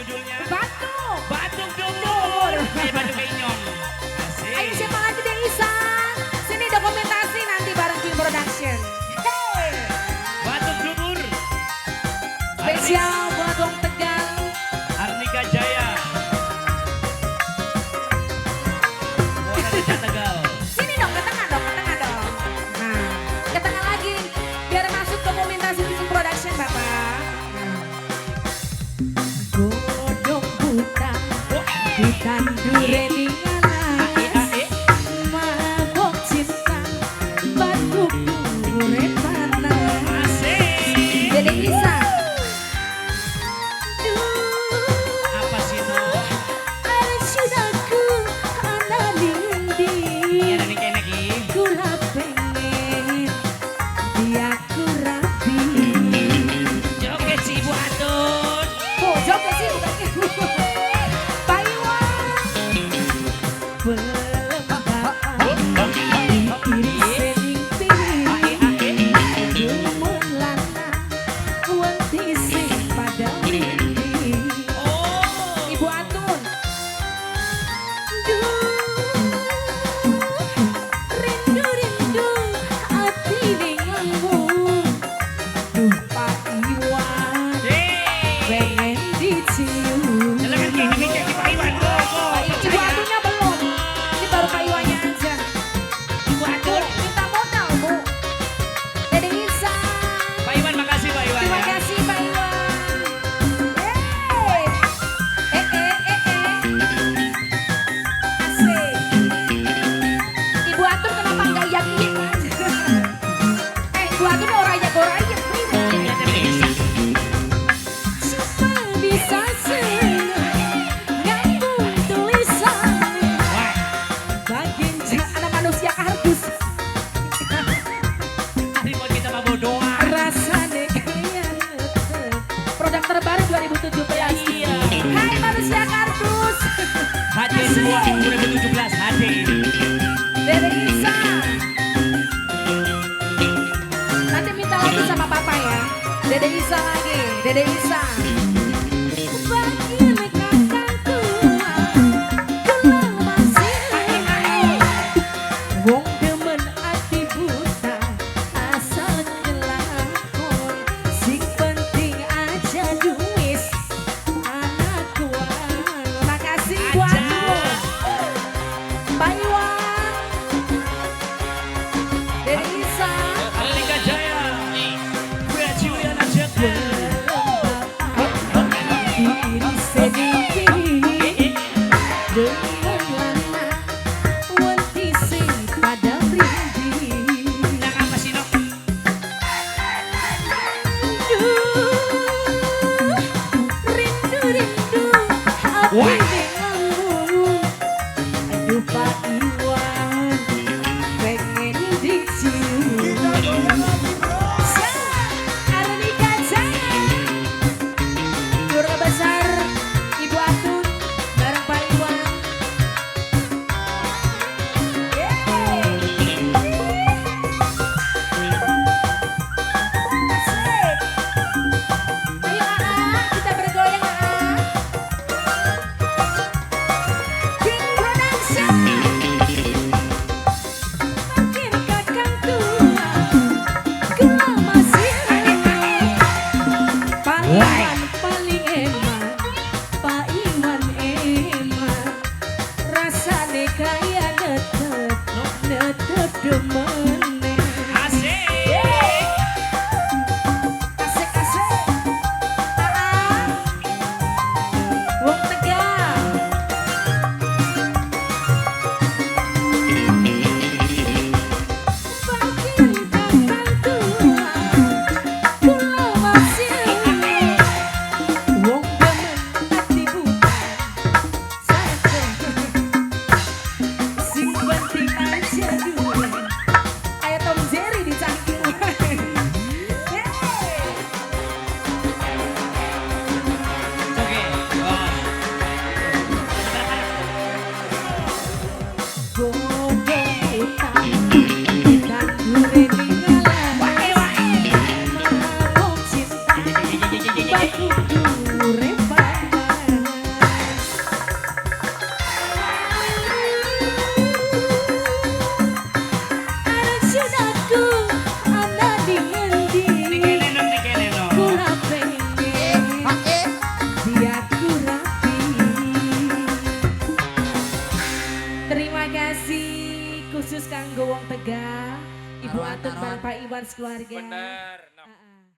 judulnya? Batuk. Batuk Dumur. Kayak batuk inyong. Asik. Ayo siapa lagi deh Isa? Sini dokumentasi nanti bareng King Production. Hey. Batuk Dumur. Spesial buat Wong Tegal. Arnika Jaya. Muara Reja Tegal. Sini dong, ke tengah dong, ke tengah dong. Nah, ke tengah lagi. Biar masuk dokumentasi King Production Bapak. Godong buta, ditandur reningana. Mabok cinta, batuk durep tanah. Asik. Dede Isa. Apa sih no? Arsudaku ana lindi. Iya dari kayak lagi. Kula pengen dia ku rapi. Joget si Ibu Atun. Oh, joget sih bukan ibu. Pak Iwan. Iri sening piring. Dumun lana. Wanti sing pada mimpi. Oh. Ibu Atun. Rindu hati denganmu. Duh Pak Iwan, pengen dicium. Silakan Ki, demikian Ki Pak Iwan. Go, go. Ibu Atunnya belum. Ini baru Pak Iwannya aja. Ibu Atun. Minta modal Bu. Dede Isa. Pak Iwan, makasih Pak Iwan. Terima ya. kasih Pak Iwan. Yeay. Asik. Ibu Atun kenapa nggak yakin? Ibu Atun orangnya goraya. Iya, tapi bisa. Supaya bisa senang nyambung tulisan. Wah, Bagian anak manusia kardus. remote kita mah doa. Rasanya kayak produk terbaru 2017. Iya. Hai manusia kardus. Hadir semua 2017 hadir. Dede Isa. Nanti minta lagi sama papa ya. Dede Isa lagi. Dede Isa. Bagian kakak tua, kula masih wong demen ati buta, asal kelakon, sing penting aja duit, anak kuat. Makasih buatmu, Pak Iwan, Dede Isa. Arnika Jaya. Gue Juliana Jetman. Diri sedikit dengan lana wanti sing pada rindu. Nah, apa sih no? Rindu hati Wah. denganmu. Aduh Pak Iwan, pengen dicium. Arnika Jaya, keluarga besar Ibu Atun bareng Pak Iwan. Yeay. Asik. Ayo AA, kita bergoyang AA. King Production. Makin kakang tua, kula masih Pak Iwan paling eman, Pak Iwan eman. Rasane kaya netep demene. Asik. Asik-asik. Wong Tegal. Bagian kakang tua, kula masih wong demen ati buta, saja sing penting aja duit, khusus kanggo wong Tegal, Ibu Atut bareng Pak Iwan sekeluarga. Bener.